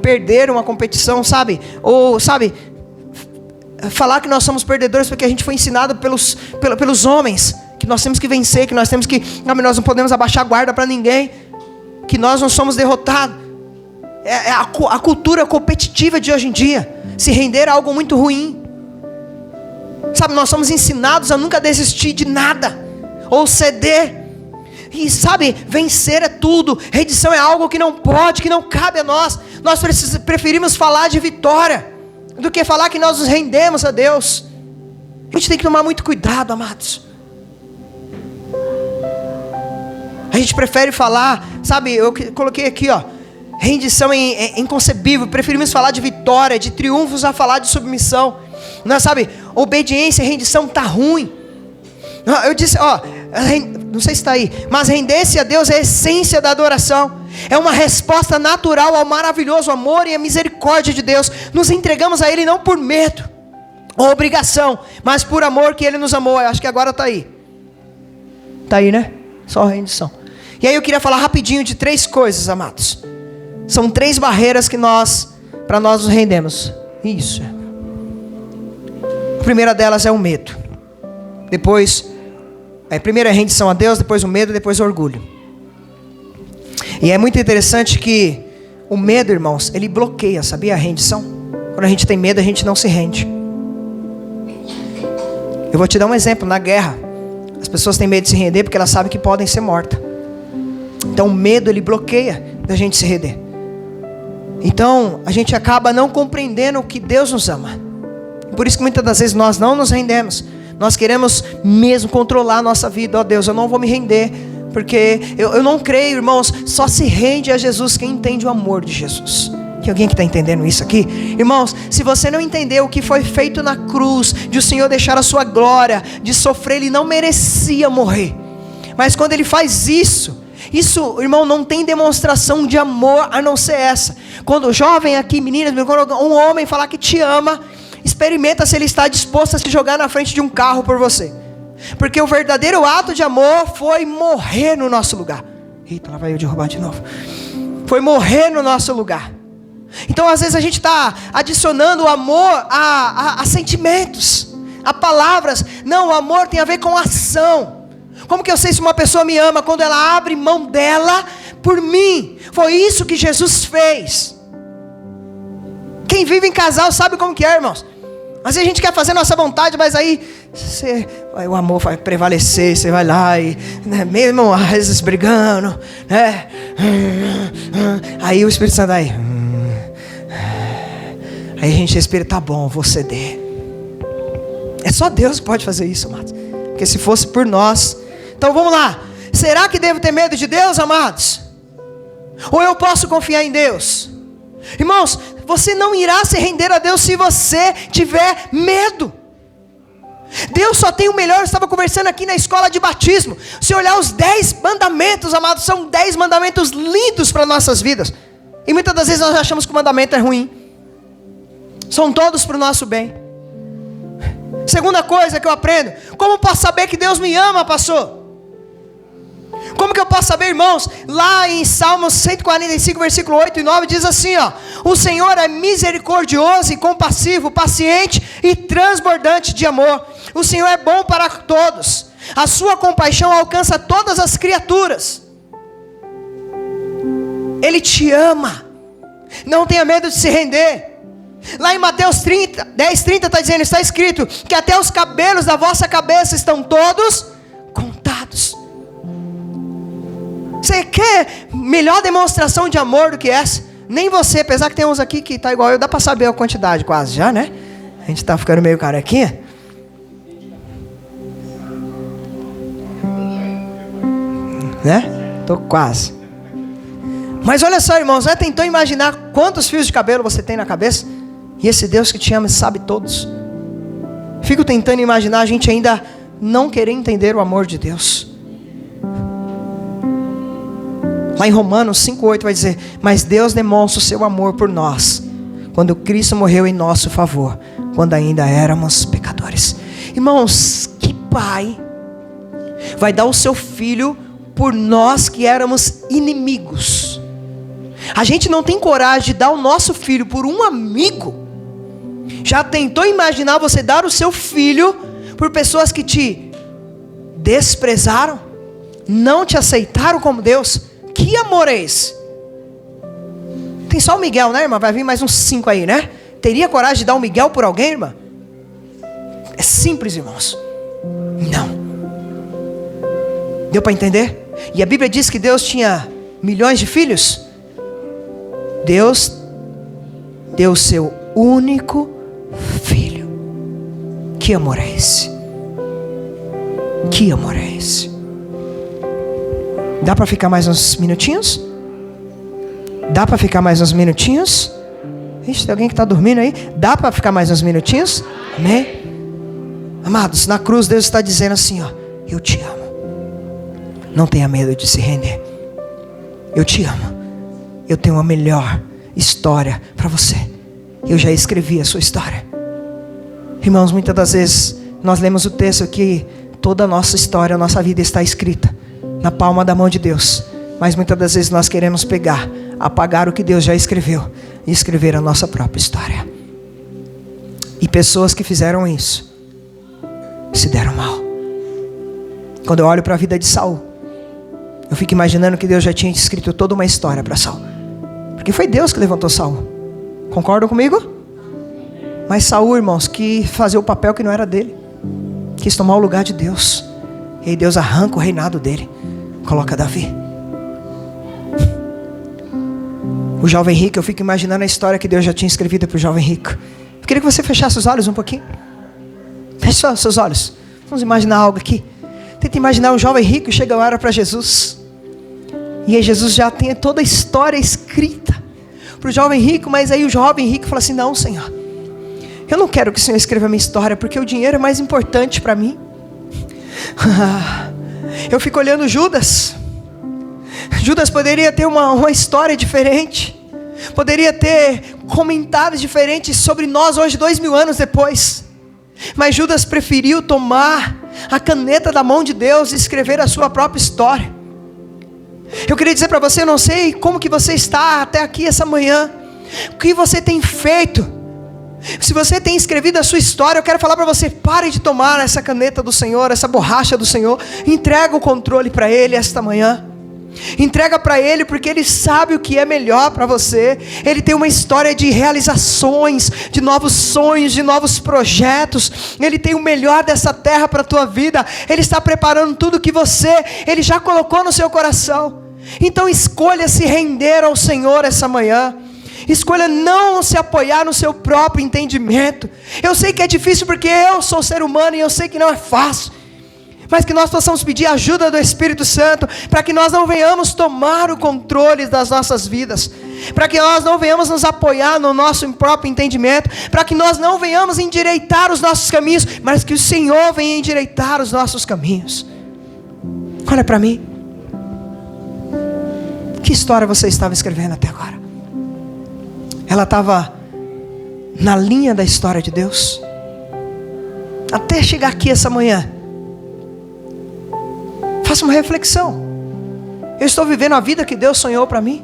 perder uma competição, sabe? Ou, sabe, falar que nós somos perdedores porque a gente foi ensinado pelos homens que nós temos que vencer, que nós temos que... nós não podemos abaixar a guarda para ninguém, que nós não somos derrotados. É a cultura competitiva de hoje em dia. Se render a algo muito ruim. Sabe, nós somos ensinados a nunca desistir de nada, ou ceder. E sabe, vencer é tudo. Rendição é algo que não pode, que não cabe a nós. Nós preferimos falar de vitória do que falar que nós nos rendemos a Deus. A gente tem que tomar muito cuidado, amados. A gente prefere falar, sabe, eu coloquei aqui, ó, rendição é inconcebível. Preferimos falar de vitória, de triunfos, a falar de submissão. Não, sabe, obediência e rendição tá ruim. Eu disse, ó, não sei se está aí, mas render-se a Deus é a essência da adoração. É uma resposta natural ao maravilhoso amor e à misericórdia de Deus. Nos entregamos a Ele não por medo ou obrigação, mas por amor que Ele nos amou. Eu acho que agora está aí. Está aí, né? Só rendição. E aí eu queria falar rapidinho de 3 coisas, amados. São 3 barreiras que para nós nos rendemos. Isso. A primeira delas é o medo. Depois, primeiro é a rendição a Deus, depois o medo, depois o orgulho. E é muito interessante que o medo, irmãos, ele bloqueia, sabia, a rendição? Quando a gente tem medo, a gente não se rende. Eu vou te dar um exemplo, na guerra, as pessoas têm medo de se render porque elas sabem que podem ser mortas. Então o medo, ele bloqueia da gente se render. Então a gente acaba não compreendendo que Deus nos ama. Por isso que muitas das vezes nós não nos rendemos. Nós queremos mesmo controlar a nossa vida. Ó Deus, eu não vou me render, porque eu não creio, irmãos. Só se rende a Jesus quem entende o amor de Jesus. Tem alguém que está entendendo isso aqui? Irmãos, se você não entender o que foi feito na cruz, de o Senhor deixar a sua glória, de sofrer, Ele não merecia morrer. Mas quando Ele faz isso, irmão, não tem demonstração de amor a não ser essa. Quando o jovem aqui, meninas, quando um homem falar que te ama, experimenta se ele está disposto a se jogar na frente de um carro por você. Porque o verdadeiro ato de amor foi morrer no nosso lugar. Eita, lá vai eu derrubar de novo. Foi morrer no nosso lugar. Então às vezes a gente está adicionando o amor a sentimentos, a palavras. Não, o amor tem a ver com ação. Como que eu sei se uma pessoa me ama? Quando ela abre mão dela por mim. Foi isso que Jesus fez. Quem vive em casal sabe como que é, irmãos. Às vezes a gente quer fazer nossa vontade, mas aí o amor vai prevalecer. Você vai lá e, né, mesmo às vezes brigando, né? Aí o Espírito Santo aí a gente respira, tá bom, vou ceder. É só Deus que pode fazer isso, amados. Porque se fosse por nós. Então vamos lá. Será que devo ter medo de Deus, amados? Ou eu posso confiar em Deus? Irmãos, você não irá se render a Deus se você tiver medo. Deus só tem o melhor. Eu estava conversando aqui na escola de batismo. Se olhar os 10 mandamentos, amados, são 10 mandamentos lindos para nossas vidas. E muitas das vezes nós achamos que o mandamento é ruim. São todos para o nosso bem. Segunda coisa que eu aprendo: como posso saber que Deus me ama, pastor? Como que eu posso saber, irmãos? Lá em Salmos 145, versículo 8 e 9, diz assim, ó: o Senhor é misericordioso e compassivo, paciente e transbordante de amor. O Senhor é bom para todos. A sua compaixão alcança todas as criaturas. Ele te ama. Não tenha medo de se render. Lá em Mateus 10:30 está dizendo, está escrito que até os cabelos da vossa cabeça estão todos contados. Você quer melhor demonstração de amor do que essa? Nem você, apesar que tem uns aqui que tá igual eu, dá para saber a quantidade quase já, né? A gente tá ficando meio carequinha. Né? Tô quase. Mas olha só, irmãos, já tentou imaginar quantos fios de cabelo você tem na cabeça? E esse Deus que te ama sabe todos. Fico tentando imaginar a gente ainda não querer entender o amor de Deus. Lá em Romanos 5:8 vai dizer: mas Deus demonstra o seu amor por nós, quando Cristo morreu em nosso favor, quando ainda éramos pecadores. Irmãos, que pai vai dar o seu filho por nós que éramos inimigos? A gente não tem coragem de dar o nosso filho por um amigo. Já tentou imaginar você dar o seu filho por pessoas que te desprezaram, não te aceitaram como Deus? Que amor é esse? Tem só o Miguel, né, irmã? Vai vir mais uns 5 aí, né? Teria coragem de dar um Miguel por alguém, irmã? É simples, irmãos. Não. Deu para entender? E a Bíblia diz que Deus tinha milhões de filhos. Deus deu o seu único filho. Que amor é esse? Que amor é esse? Dá para ficar mais uns minutinhos? Dá para ficar mais uns minutinhos? Ixi, tem alguém que está dormindo aí? Dá para ficar mais uns minutinhos? Amém? Amados, na cruz Deus está dizendo assim, ó: eu te amo. Não tenha medo de se render. Eu te amo. Eu tenho a melhor história para você. Eu já escrevi a sua história. Irmãos, muitas das vezes nós lemos o texto que toda a nossa história, a nossa vida está escrita na palma da mão de Deus. Mas muitas das vezes nós queremos pegar, apagar o que Deus já escreveu e escrever a nossa própria história. E pessoas que fizeram isso se deram mal. Quando eu olho para a vida de Saul, eu fico imaginando que Deus já tinha escrito toda uma história para Saul, porque foi Deus que levantou Saul. Concordam comigo? Mas Saul, irmãos, que fazia o papel que não era dele, quis tomar o lugar de Deus. E aí Deus arranca o reinado dele, coloca Davi. O jovem rico, eu fico imaginando a história que Deus já tinha escrevido para o jovem rico. Eu queria que você fechasse os olhos um pouquinho. Feche só os seus olhos. Vamos imaginar algo aqui. Tenta imaginar um jovem rico e chega a hora para Jesus. E aí Jesus já tem toda a história escrita para o jovem rico. Mas aí o jovem rico fala assim: não, Senhor, eu não quero que o Senhor escreva a minha história, porque o dinheiro é mais importante para mim. Eu fico olhando Judas. Judas poderia ter uma história diferente, poderia ter comentários diferentes sobre nós hoje, 2000 anos depois. Mas Judas preferiu tomar a caneta da mão de Deus e escrever a sua própria história. Eu queria dizer para você, eu não sei como que você está até aqui essa manhã, o que você tem feito. Se você tem escrevido a sua história, eu quero falar para você: pare de tomar essa caneta do Senhor, essa borracha do Senhor. Entrega o controle para Ele esta manhã. Entrega para Ele, porque Ele sabe o que é melhor para você. Ele tem uma história de realizações, de novos sonhos, de novos projetos. Ele tem o melhor dessa terra para a tua vida. Ele está preparando tudo que Ele já colocou no seu coração. Então escolha se render ao Senhor essa manhã. Escolha não se apoiar no seu próprio entendimento. Eu sei que é difícil, porque eu sou ser humano e eu sei que não é fácil. Mas que nós possamos pedir a ajuda do Espírito Santo, para que nós não venhamos tomar o controle das nossas vidas, para que nós não venhamos nos apoiar no nosso próprio entendimento, para que nós não venhamos endireitar os nossos caminhos, mas que o Senhor venha endireitar os nossos caminhos. Olha para mim. Que história você estava escrevendo até agora? Ela estava na linha da história de Deus? Até chegar aqui essa manhã, faça uma reflexão. Eu estou vivendo a vida que Deus sonhou para mim?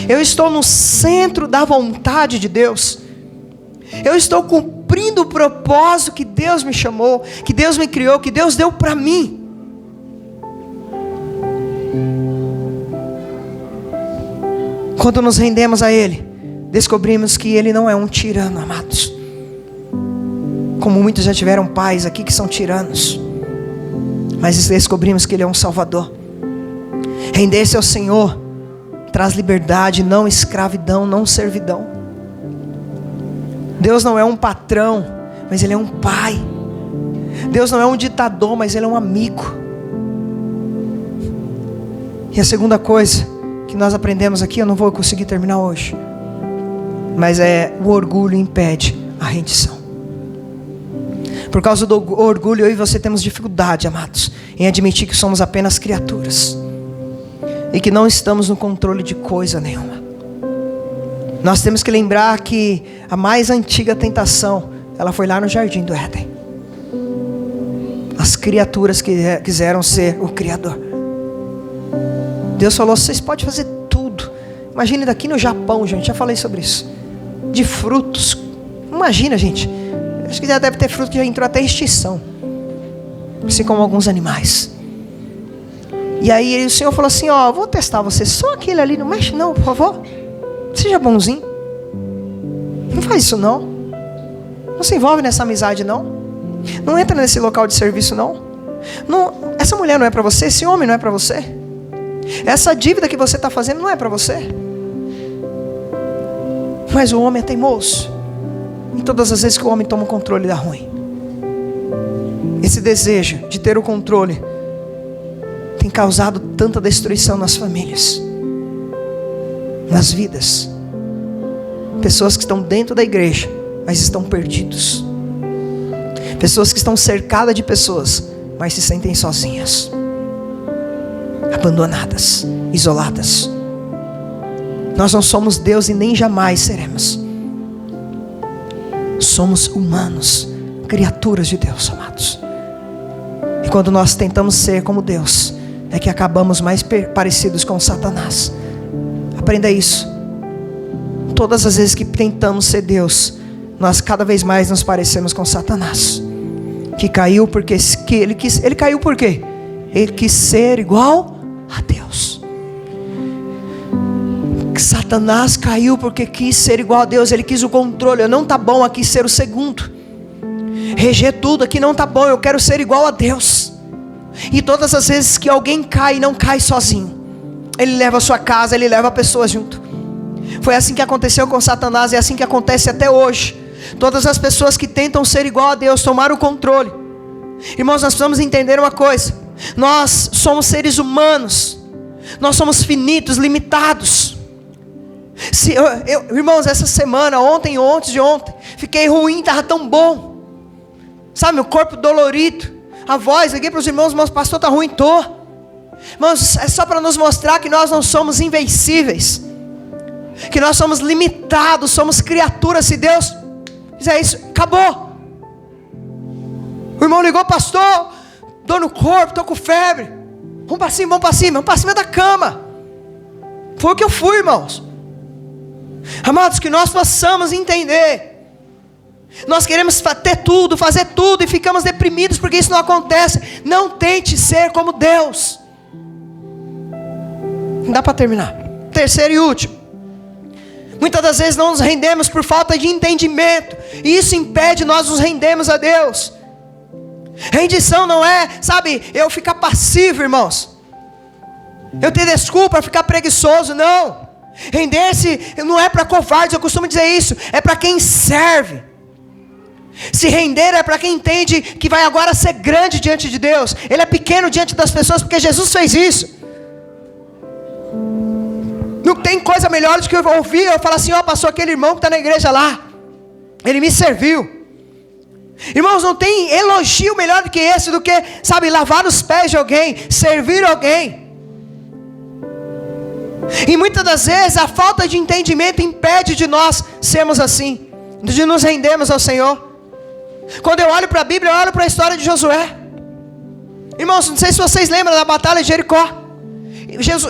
Eu estou no centro da vontade de Deus? Eu estou cumprindo o propósito que Deus me chamou, que Deus me criou, que Deus deu para mim? Quando nos rendemos a Ele, descobrimos que Ele não é um tirano, amados. Como muitos já tiveram pais aqui que são tiranos, mas descobrimos que Ele é um Salvador. Render-se ao Senhor traz liberdade, não escravidão, não servidão. Deus não é um patrão, mas Ele é um pai. Deus não é um ditador, mas Ele é um amigo. E a segunda coisa que nós aprendemos aqui, eu não vou conseguir terminar hoje, mas o orgulho impede a rendição. Por causa do orgulho, eu e você temos dificuldade, amados, em admitir que somos apenas criaturas e que não estamos no controle de coisa nenhuma. Nós temos que lembrar que a mais antiga tentação, ela foi lá no jardim do Éden. As criaturas que quiseram ser o Criador. Deus falou: vocês podem fazer tudo. Imagine daqui no Japão, gente, já falei sobre isso, de frutos. Imagina, gente, acho que já deve ter fruto que já entrou até em extinção, assim como alguns animais. E aí o Senhor falou assim: ó, vou testar você, só aquele ali, não mexe não, por favor. Seja bonzinho. Não faz isso não. Não se envolve nessa amizade não. Não entra nesse local de serviço não. Essa mulher não é para você, esse homem não é para você. Essa dívida que você está fazendo não é para você. Mas o homem é teimoso. E todas as vezes que o homem toma o controle, dá ruim. Esse desejo de ter o controle tem causado tanta destruição nas famílias, nas vidas. Pessoas que estão dentro da igreja, mas estão perdidos. Pessoas que estão cercadas de pessoas, mas se sentem sozinhas, abandonadas, isoladas. Nós não somos Deus e nem jamais seremos. Somos humanos, criaturas de Deus, amados. E quando nós tentamos ser como Deus, é que acabamos mais parecidos com Satanás. Aprenda isso. Todas as vezes que tentamos ser Deus, nós cada vez mais nos parecemos com Satanás, que caiu porque ele caiu por quê? Ele quis ser igual a Deus. Satanás caiu porque quis ser igual a Deus. Ele quis o controle. Não tá bom aqui ser o segundo. Reger tudo aqui não tá bom. Eu quero ser igual a Deus. E todas as vezes que alguém cai, não cai sozinho. Ele leva a sua casa, ele leva a pessoa junto. Foi assim que aconteceu com Satanás, e é assim que acontece até hoje. Todas as pessoas que tentam ser igual a Deus, tomar o controle. Irmãos, nós precisamos entender uma coisa. Nós somos seres humanos. Nós somos finitos, limitados. Irmãos, essa semana, ontem, antes de ontem, fiquei ruim, estava tão bom. Sabe, meu corpo dolorido. A voz, liguei para os irmãos, pastor, está ruim, estou. Irmãos, é só para nos mostrar que nós não somos invencíveis, que nós somos limitados, somos criaturas. Se Deus fizer isso, acabou. O irmão ligou, pastor, dor no corpo, estou com febre. Vamos para cima da cama. Foi o que eu fui, irmãos. Amados, que nós possamos entender. Nós queremos ter tudo, fazer tudo, e ficamos deprimidos porque isso não acontece. Não tente ser como Deus. Não dá para terminar. Terceiro e último. Muitas das vezes não nos rendemos por falta de entendimento, e isso impede nós nos rendermos a Deus. Rendição não é, sabe, eu ficar passivo, irmãos. Eu ter desculpa para ficar preguiçoso, não. Render-se não é para covardes, eu costumo dizer isso. É para quem serve. Se render é para quem entende que vai agora ser grande diante de Deus. Ele é pequeno diante das pessoas porque Jesus fez isso. Não tem coisa melhor do que eu ouvir eu falar assim, passou aquele irmão que está na igreja lá, ele me serviu. Irmãos, não tem elogio melhor do que esse, do que, sabe, lavar os pés de alguém, servir alguém. E muitas das vezes a falta de entendimento impede de nós sermos assim, de nos rendermos ao Senhor. Quando eu olho para a Bíblia, eu olho para a história de Josué. Irmãos, não sei se vocês lembram da batalha de Jericó.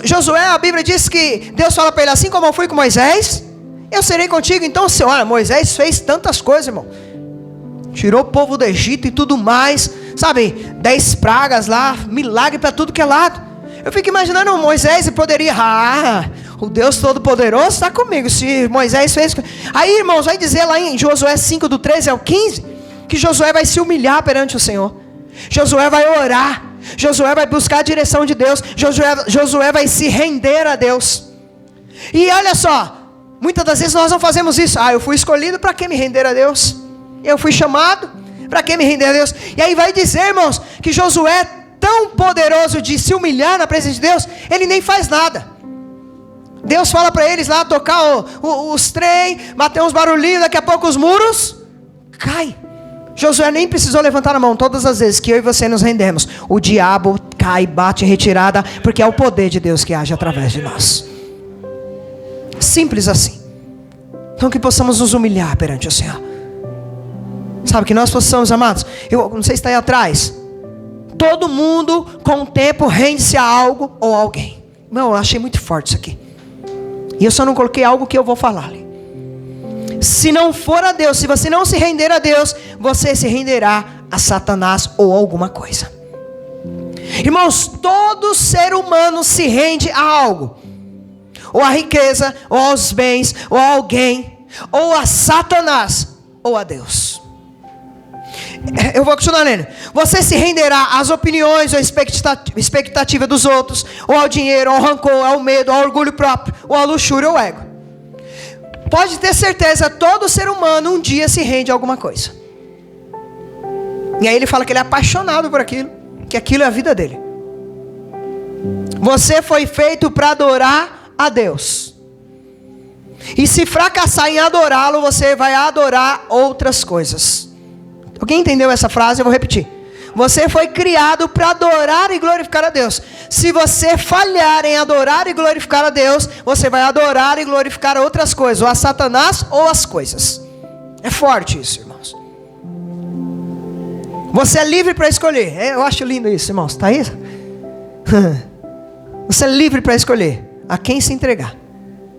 Josué, a Bíblia diz que Deus fala para ele, assim como eu fui com Moisés, eu serei contigo. Então, olha, Moisés fez tantas coisas, irmão. Tirou o povo do Egito e tudo mais, sabe, 10 pragas lá, milagre para tudo que é lado. Eu fico imaginando, Moisés poderia, o Deus Todo-Poderoso está comigo, se Moisés fez. Aí, irmãos, vai dizer lá em Josué 5, do 13 ao 15, que Josué vai se humilhar perante o Senhor. Josué vai orar, Josué vai buscar a direção de Deus, Josué vai se render a Deus. E olha só, muitas das vezes nós não fazemos isso. Eu fui escolhido, para que me render a Deus? Eu fui chamado, para que me render a Deus? E aí vai dizer, irmãos, que Josué, tão poderoso de se humilhar na presença de Deus, ele nem faz nada. Deus fala para eles lá tocar os trem, bater uns barulhinhos, daqui a pouco os muros caem. Josué nem precisou levantar a mão. Todas as vezes que eu e você nos rendemos, o diabo cai, bate em retirada, porque é o poder de Deus que age através de nós. Simples assim. Então que possamos nos humilhar perante o Senhor. Sabe, que nós possamos, amados, eu não sei se está aí atrás, todo mundo com o tempo rende-se a algo ou a alguém. Não, eu achei muito forte isso aqui. E eu só não coloquei algo que eu vou falar ali. Se não for a Deus, se você não se render a Deus, você se renderá a Satanás ou alguma coisa. Irmãos, todo ser humano se rende a algo. Ou a riqueza, ou aos bens, ou a alguém, ou a Satanás, ou a Deus. Eu vou continuar lendo. Você se renderá às opiniões ou expectativa dos outros, ou ao dinheiro, ao rancor, ao medo, ao orgulho próprio, ou à luxúria ou ego. Pode ter certeza, todo ser humano um dia se rende a alguma coisa. E aí ele fala que ele é apaixonado por aquilo, que aquilo é a vida dele. Você foi feito para adorar a Deus. E se fracassar em adorá-lo, você vai adorar outras coisas. Alguém entendeu essa frase? Eu vou repetir. Você foi criado para adorar e glorificar a Deus. Se você falhar em adorar e glorificar a Deus, você vai adorar e glorificar outras coisas, ou a Satanás ou as coisas. É forte isso, irmãos. Você é livre para escolher. Eu acho lindo isso, irmãos. Está aí? Você é livre para escolher a quem se entregar.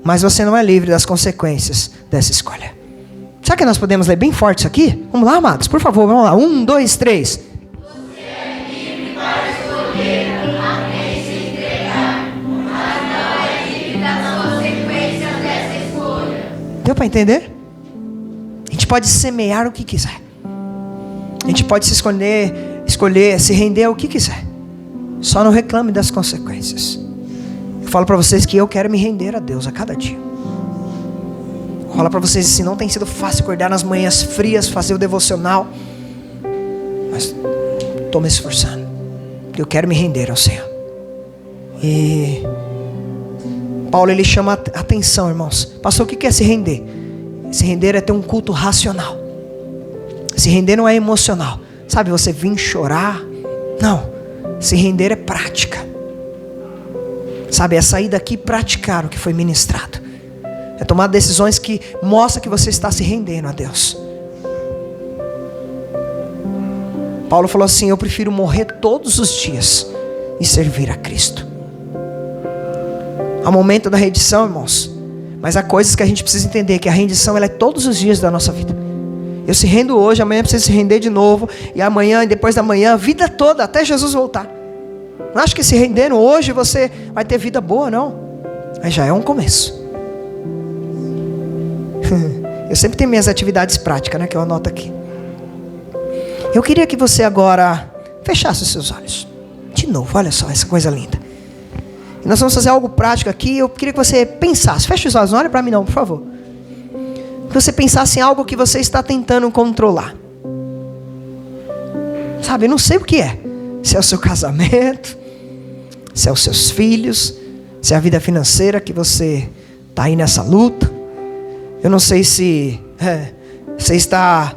Mas você não é livre das consequências dessa escolha. Será que nós podemos ler bem forte isso aqui? Vamos lá, amados, por favor, vamos lá. 1, 2, 3. Você é livre para escolher a quem se entregar, mas não é livre das consequências dessa escolha. Deu para entender? A gente pode semear o que quiser. A gente pode se escolher, se render ao que quiser. Só não reclame das consequências. Eu falo para vocês que eu quero me render a Deus a cada dia. Vou falar para vocês assim, não tem sido fácil acordar nas manhãs frias, fazer o devocional. Mas estou me esforçando. Porque eu quero me render ao Senhor. E Paulo, ele chama a atenção, irmãos. Pastor, o que é se render? Se render é ter um culto racional. Se render não é emocional. Sabe, você vir chorar. Não. Se render é prática. Sabe, é sair daqui e praticar o que foi ministrado. É tomar decisões que mostram que você está se rendendo a Deus. Paulo falou assim, eu prefiro morrer todos os dias e servir a Cristo. Há um momento da rendição, irmãos. Mas há coisas que a gente precisa entender, que a rendição ela é todos os dias da nossa vida. Eu se rendo hoje, amanhã preciso se render de novo. E amanhã, e depois da manhã, a vida toda, até Jesus voltar. Não acho que se rendendo hoje você vai ter vida boa, não. Mas já é um começo. Eu sempre tenho minhas atividades práticas, né, que eu anoto aqui. Eu queria que você agora fechasse os seus olhos. De novo, olha só essa coisa linda. E nós vamos fazer algo prático aqui. Eu queria que você pensasse. Feche os olhos, não olha para mim não, por favor. Que você pensasse em algo que você está tentando controlar. Sabe, eu não sei o que é. Se é o seu casamento, se é os seus filhos, se é a vida financeira que você está aí nessa luta. Eu não sei se você está,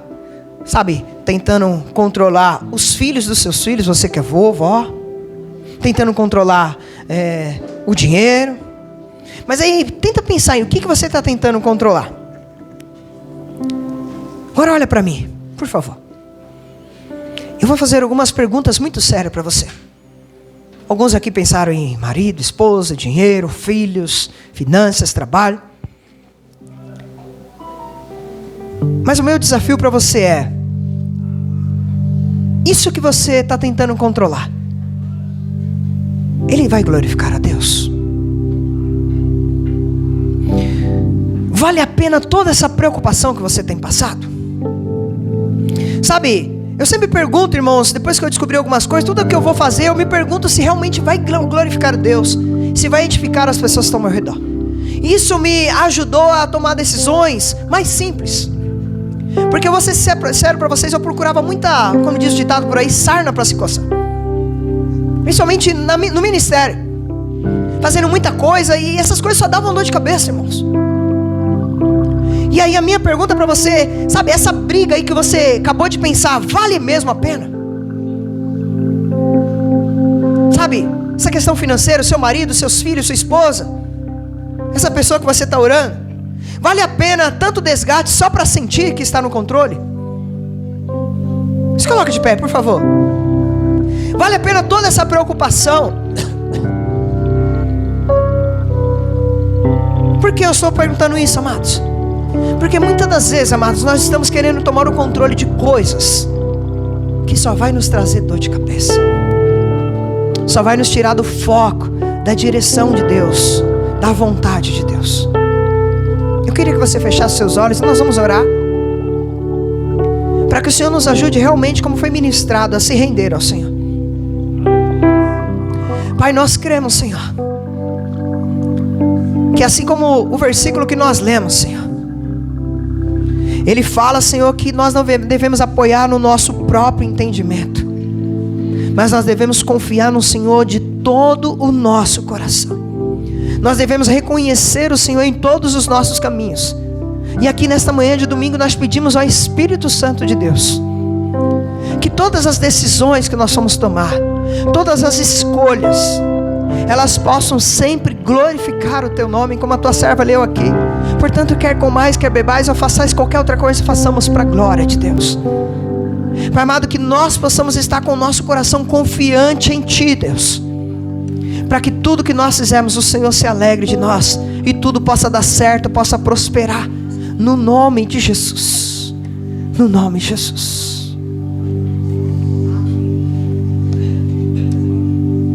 sabe, tentando controlar os filhos dos seus filhos, você que é vovó, tentando controlar o dinheiro. Mas aí, tenta pensar em o que você está tentando controlar. Agora olha para mim, por favor. Eu vou fazer algumas perguntas muito sérias para você. Alguns aqui pensaram em marido, esposa, dinheiro, filhos, finanças, trabalho. Mas o meu desafio para você é: isso que você está tentando controlar, ele vai glorificar a Deus? Vale a pena toda essa preocupação que você tem passado? Sabe, eu sempre pergunto, irmãos, depois que eu descobri algumas coisas, tudo que eu vou fazer, eu me pergunto se realmente vai glorificar a Deus, se vai edificar as pessoas que estão ao meu redor. Isso me ajudou a tomar decisões mais simples. Porque eu vou ser sério para vocês, eu procurava muita, como diz o ditado por aí, sarna para se coçar. Principalmente no ministério. Fazendo muita coisa e essas coisas só davam dor de cabeça, irmãos. E aí a minha pergunta para você, sabe, essa briga aí que você acabou de pensar, vale mesmo a pena? Sabe, essa questão financeira, seu marido, seus filhos, sua esposa, essa pessoa que você está orando, vale a pena tanto desgaste só para sentir que está no controle? Se coloca de pé, por favor. Vale a pena toda essa preocupação? Por que eu estou perguntando isso, amados? Porque muitas das vezes, amados, nós estamos querendo tomar o controle de coisas que só vai nos trazer dor de cabeça, só vai nos tirar do foco, da direção de Deus, da vontade de Deus. Eu queria que você fechasse seus olhos. Nós vamos orar para que o Senhor nos ajude realmente, como foi ministrado, a se render ao Senhor. Pai, nós cremos, Senhor, que assim como o versículo que nós lemos, Senhor, ele fala, Senhor, que nós não devemos apoiar no nosso próprio entendimento, mas nós devemos confiar no Senhor de todo o nosso coração. Nós devemos reconhecer o Senhor em todos os nossos caminhos. E aqui nesta manhã de domingo nós pedimos ao Espírito Santo de Deus que todas as decisões que nós vamos tomar, todas as escolhas, elas possam sempre glorificar o Teu nome, como a Tua serva leu aqui. Portanto, quer comais, quer bebais, ou façais qualquer outra coisa, façamos para a glória de Deus. Pai amado, que nós possamos estar com o nosso coração confiante em Ti, Deus, para que tudo que nós fizermos, o Senhor se alegre de nós, e tudo possa dar certo, possa prosperar, no nome de Jesus, no nome de Jesus.